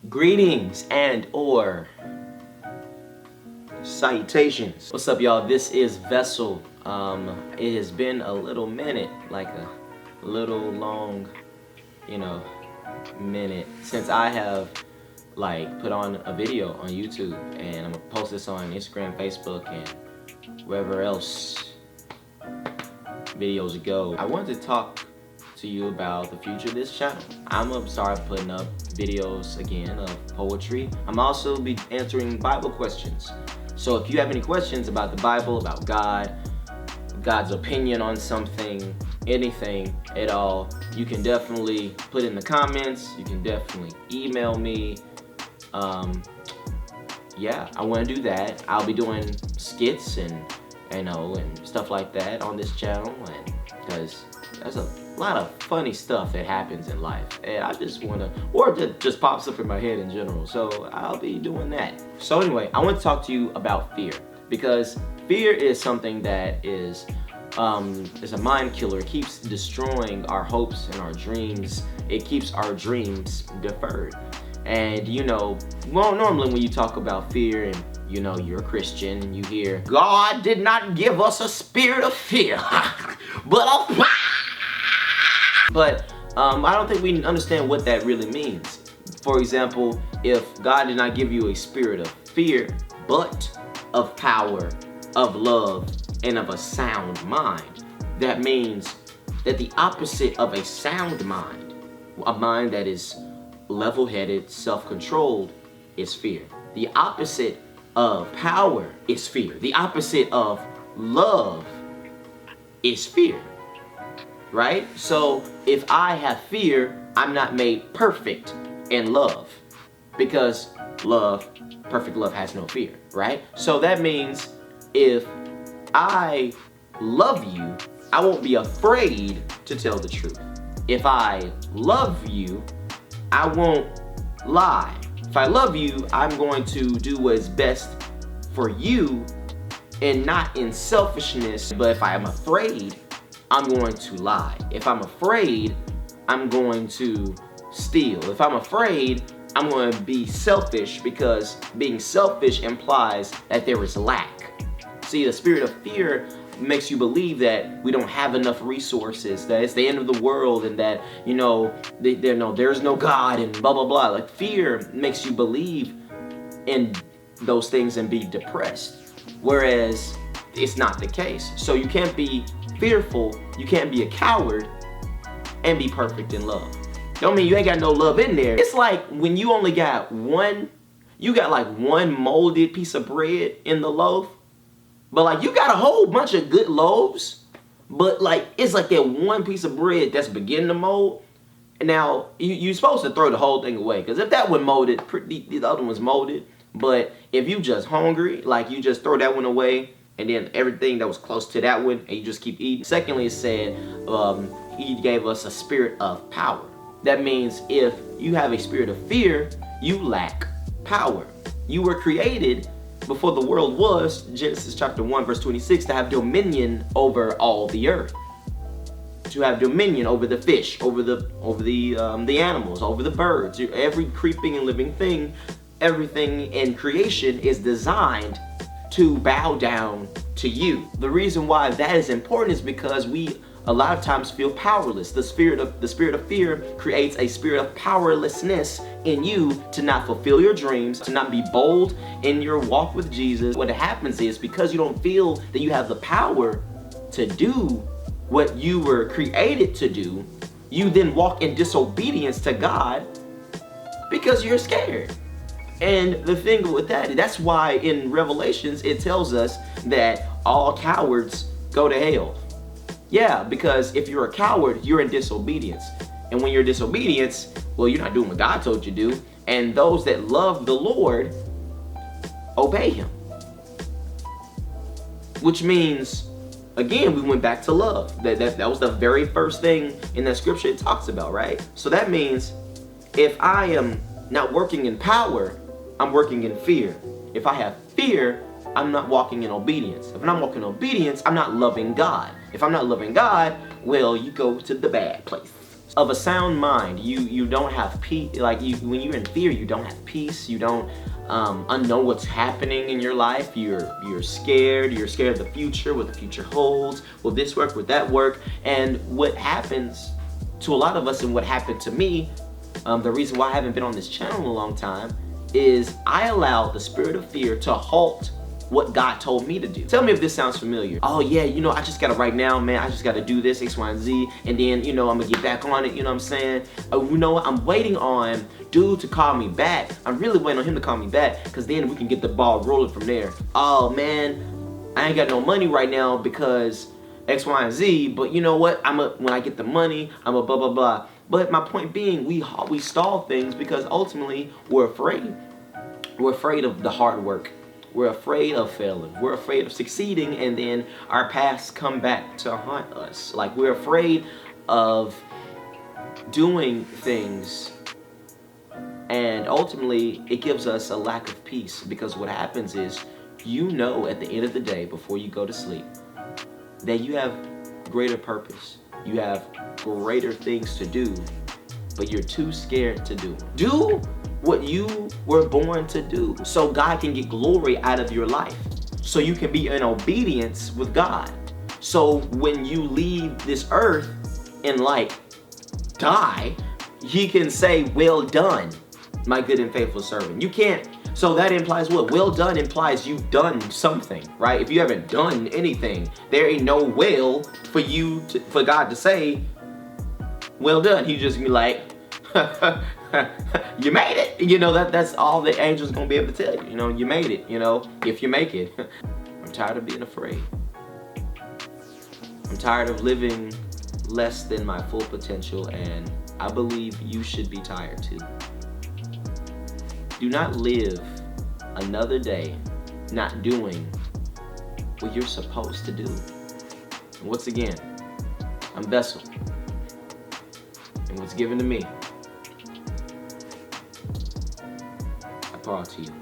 Greetings and or salutations. What's up, y'all? This is Vessel. It has been a little minute, like a little long, minute since I have put on a video on YouTube, and I'm gonna post this on Instagram, Facebook, and wherever else videos go. I wanted to talk to you about the future of this channel. I'm gonna start putting up videos again of poetry. I'm also be answering Bible questions. So if you have any questions about the Bible, about God, God's opinion on something, anything at all, you can definitely put in the comments. You can definitely email me. Yeah, I want to do that. I'll be doing skits and stuff like that on this channel, and because there's a lot of funny stuff that happens in life, and I just want to, or it just pops up in my head in general, so I'll be doing that. So anyway, I want to talk to you about fear, because fear is something that is a mind killer. It keeps destroying our hopes and our dreams. It keeps our dreams deferred. And well, normally when you talk about fear and you're a Christian and you hear, God did not give us a spirit of fear, but of power. But I don't think we understand what that really means. For example, if God did not give you a spirit of fear, but of power, of love, and of a sound mind, that means that the opposite of a sound mind, a mind that is level-headed, self-controlled, is fear. The opposite of power is fear. The opposite of love is fear. Right? So if I have fear, I'm not made perfect in love, because perfect love has no fear, right? So that means if I love you, I won't be afraid to tell the truth. If I love you, I won't lie. If I love you, I'm going to do what's best for you and not in selfishness. But if I am afraid, I'm going to lie. If I'm afraid, I'm going to steal. If I'm afraid, I'm going to be selfish, because being selfish implies that there is lack. See, the spirit of fear makes you believe that we don't have enough resources, that it's the end of the world, and that there's no God, and blah blah blah. Like, fear makes you believe in those things and be depressed, whereas it's not the case. So you can't be fearful, you can't be a coward and be perfect in love. Don't mean you ain't got no love in there. It's like when you only got one molded piece of bread in the loaf, but you got a whole bunch of good loaves, but it's like that one piece of bread that's beginning to mold. And now you're supposed to throw the whole thing away, because if that one molded, the other one's molded. But if you just hungry, you just throw that one away, and then everything that was close to that one, and you just keep eating. Secondly, it said he gave us a spirit of power. That means if you have a spirit of fear, you lack power. You were created before the world was, Genesis chapter 1 verse 26, to have dominion over all the earth. To have dominion over the fish, over the animals, over the birds, every creeping and living thing. Everything in creation is designed to bow down to you. The reason why that is important is because we a lot of times feel powerless. The spirit of fear creates a spirit of powerlessness in you to not fulfill your dreams, to not be bold in your walk with Jesus. What happens is, because you don't feel that you have the power to do what you were created to do, you then walk in disobedience to God because you're scared. And the thing with that's why in Revelations it tells us that all cowards go to hell. Yeah, because if you're a coward, you're in disobedience. And when you're in disobedience, well, you're not doing what God told you to do. And those that love the Lord obey him. Which means, again, we went back to love. That was the very first thing in that scripture it talks about, right? So that means if I am not working in power, I'm working in fear. If I have fear, I'm not walking in obedience. If I'm not walking in obedience, I'm not loving God. If I'm not loving God, well, you go to the bad place. of a sound mind. You don't have peace. Like when you're in fear, you don't have peace. You don't know what's happening in your life. You're scared. You're scared of the future, what the future holds. Will this work? Will that work? And what happens to a lot of us, and what happened to me, the reason why I haven't been on this channel in a long time, is I allowed the spirit of fear to halt what God told me to do. Tell me if this sounds familiar. Oh yeah, I just gotta right now, man, I just gotta do this, X, Y, and Z, and then, I'm gonna get back on it, you know what I'm saying? What? I'm waiting on dude to call me back. I'm really waiting on him to call me back, because then we can get the ball rolling from there. Oh man, I ain't got no money right now because X, Y, and Z, but you know what? When I get the money, I'm a blah, blah, blah. But my point being, we stall things because ultimately we're afraid. We're afraid of the hard work. We're afraid of failing. We're afraid of succeeding, and then our pasts come back to haunt us. Like, we're afraid of doing things, and ultimately it gives us a lack of peace, because what happens is, at the end of the day, before you go to sleep, that you have greater purpose. You have greater things to do, but you're too scared to do. Do what you were born to do, so God can get glory out of your life, so you can be in obedience with God. So when you leave this earth and die, He can say, well done, my good and faithful servant. You can't. So that implies what? Well done implies you've done something, right? If you haven't done anything, there ain't no well for God to say, well done. He just be like, you made it. That's all the angel's gonna be able to tell you. You made it. If you make it. I'm tired of being afraid. I'm tired of living less than my full potential, and I believe you should be tired too. Do not live another day not doing what you're supposed to do. And once again, I'm vessel, and what's given to me, I pour out to you.